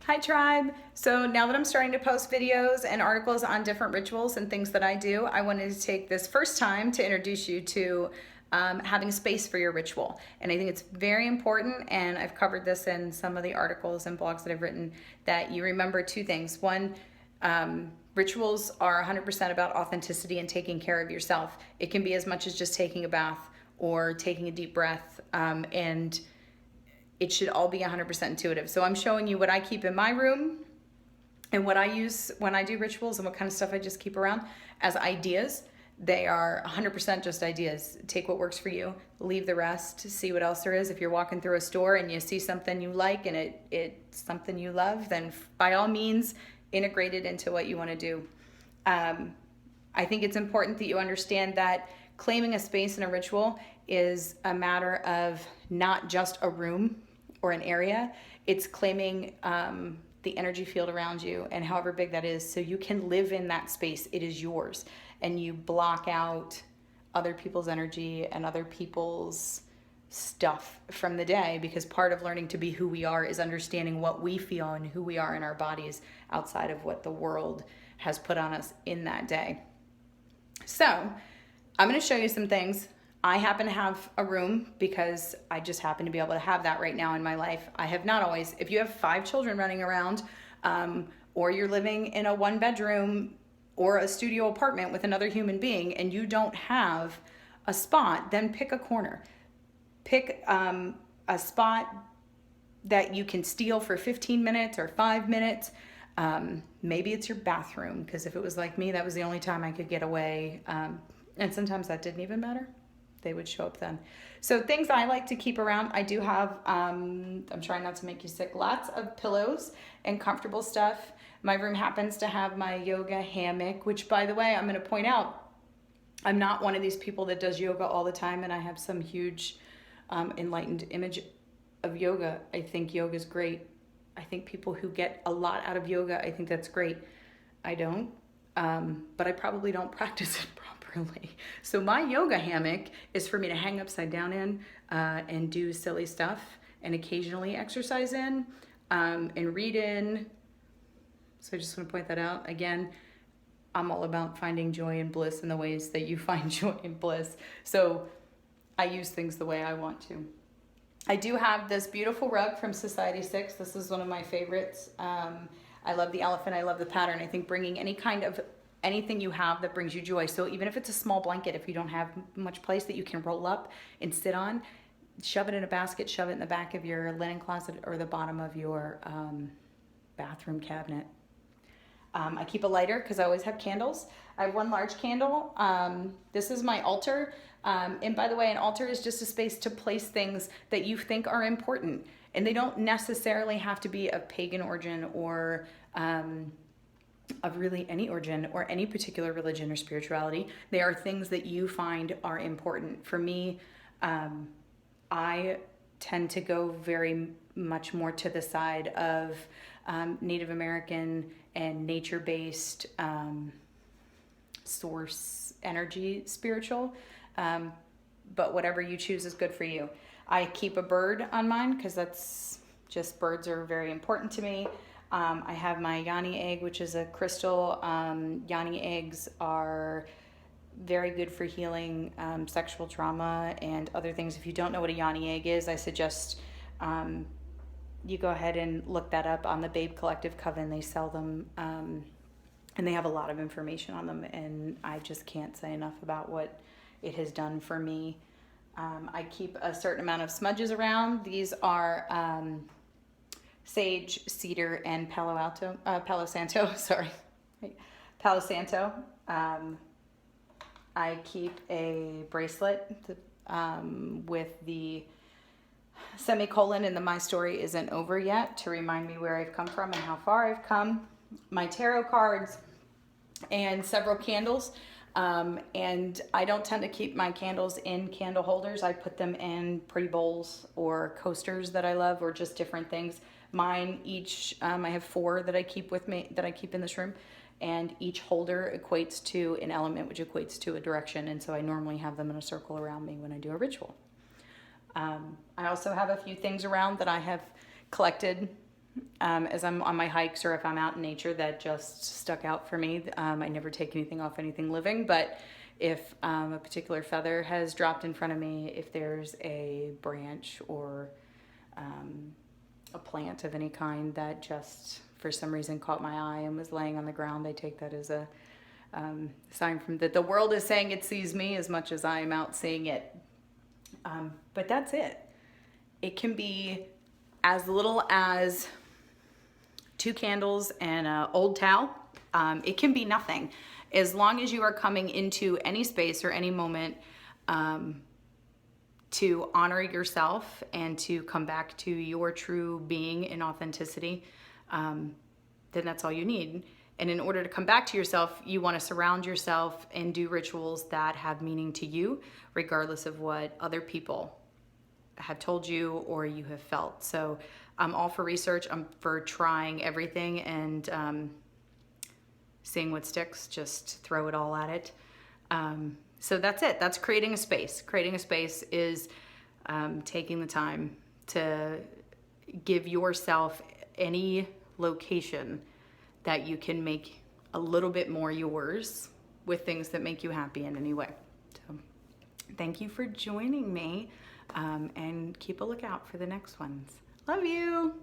Hi tribe! So now that I'm starting to post videos and articles on different rituals and things that I do, I wanted to take this first time to introduce you to having space for your ritual. And I think it's very important, and I've covered this in some of the articles and blogs that I've written, that you remember two things. One, rituals are 100% about authenticity and taking care of yourself. It can be as much as just taking a bath or taking a deep breath, and it should all be 100% intuitive. So I'm showing you what I keep in my room and what I use when I do rituals and what kind of stuff I just keep around as ideas. They are 100% just ideas. Take what works for you, leave the rest, see what else there is. If you're walking through a store and you see something you like and it's something you love, then by all means, integrate it into what you want to do. I think it's important that you understand that claiming a space in a ritual is a matter of not just a room or an area. It's claiming the energy field around you, and however big that is, so you can live in that space. It is yours, and you block out other people's energy and other people's stuff from the day, because part of learning to be who we are is understanding what we feel and who we are in our bodies outside of what the world has put on us in that day. So I'm going to show you some things. I happen to have a room because I just happen to be able to have that right now in my life. I have not always. If you have 5 children running around, or you're living in a 1-bedroom or a studio apartment with another human being and you don't have a spot, then pick a corner. Pick a spot that you can steal for 15 minutes or 5 minutes. Maybe it's your bathroom, because if it was like me, that was the only time I could get away. And sometimes that didn't even matter. They would show up then. So things I like to keep around, I do have, I'm trying not to make you sick, lots of pillows and comfortable stuff. My room happens to have my yoga hammock, which, by the way, I'm going to point out, I'm not one of these people that does yoga all the time and I have some huge enlightened image of yoga. I think yoga is great. I think people who get a lot out of yoga, I think that's great. I don't, but I probably don't practice it properly. So my yoga hammock is for me to hang upside down in and do silly stuff, and occasionally exercise in and read in. So I just want to point that out. Again, I'm all about finding joy and bliss in the ways that you find joy and bliss. So I use things the way I want to. I do have this beautiful rug from Society 6. This is one of my favorites. I love the elephant. I love the pattern. I think bringing anything you have that brings you joy. So even if it's a small blanket, if you don't have much place that you can roll up and sit on, shove it in a basket, shove it in the back of your linen closet or the bottom of your bathroom cabinet. I keep a lighter because I always have candles. I have one large candle. This is my altar. And by the way, an altar is just a space to place things that you think are important. And they don't necessarily have to be of pagan origin or of really any origin or any particular religion or spirituality. They are things that you find are important. For me, I tend to go very much more to the side of Native American and nature-based source energy spiritual. But whatever you choose is good for you. I keep a bird on mine because that's just, birds are very important to me. I have my yoni egg, which is a crystal. Yoni eggs are very good for healing sexual trauma and other things. If you don't know what a yoni egg is, I suggest you go ahead and look that up on the Babe Collective Coven. They sell them, and they have a lot of information on them, and I just can't say enough about what it has done for me. I keep a certain amount of smudges around. These are sage, cedar, and Palo Santo. Palo Santo. I keep a bracelet with the semicolon in the "My Story Isn't Over Yet" to remind me where I've come from and how far I've come. My tarot cards and several candles. And I don't tend to keep my candles in candle holders. I put them in pretty bowls or coasters that I love, or just different things. Mine each, I have 4 that I keep with me, that I keep in this room, and each holder equates to an element, which equates to a direction. And so I normally have them in a circle around me when I do a ritual. I also have a few things around that I have collected as I'm on my hikes or if I'm out in nature that just stuck out for me. I never take anything off anything living, but if a particular feather has dropped in front of me, if there's a branch or a plant of any kind that just for some reason caught my eye and was laying on the ground, I take that as a sign from that the world is saying it sees me as much as I am out seeing it. But that's it. It can be as little as 2 candles and an old towel. It can be nothing. As long as you are coming into any space or any moment to honor yourself and to come back to your true being and authenticity, then that's all you need. And in order to come back to yourself, you want to surround yourself and do rituals that have meaning to you, regardless of what other people have told you or you have felt. So I'm all for research. I'm for trying everything and seeing what sticks, just throw it all at it. So that's it. That's creating a space. Creating a space is taking the time to give yourself any location that you can make a little bit more yours with things that make you happy in any way. So thank you for joining me, and keep a lookout for the next ones. Love you.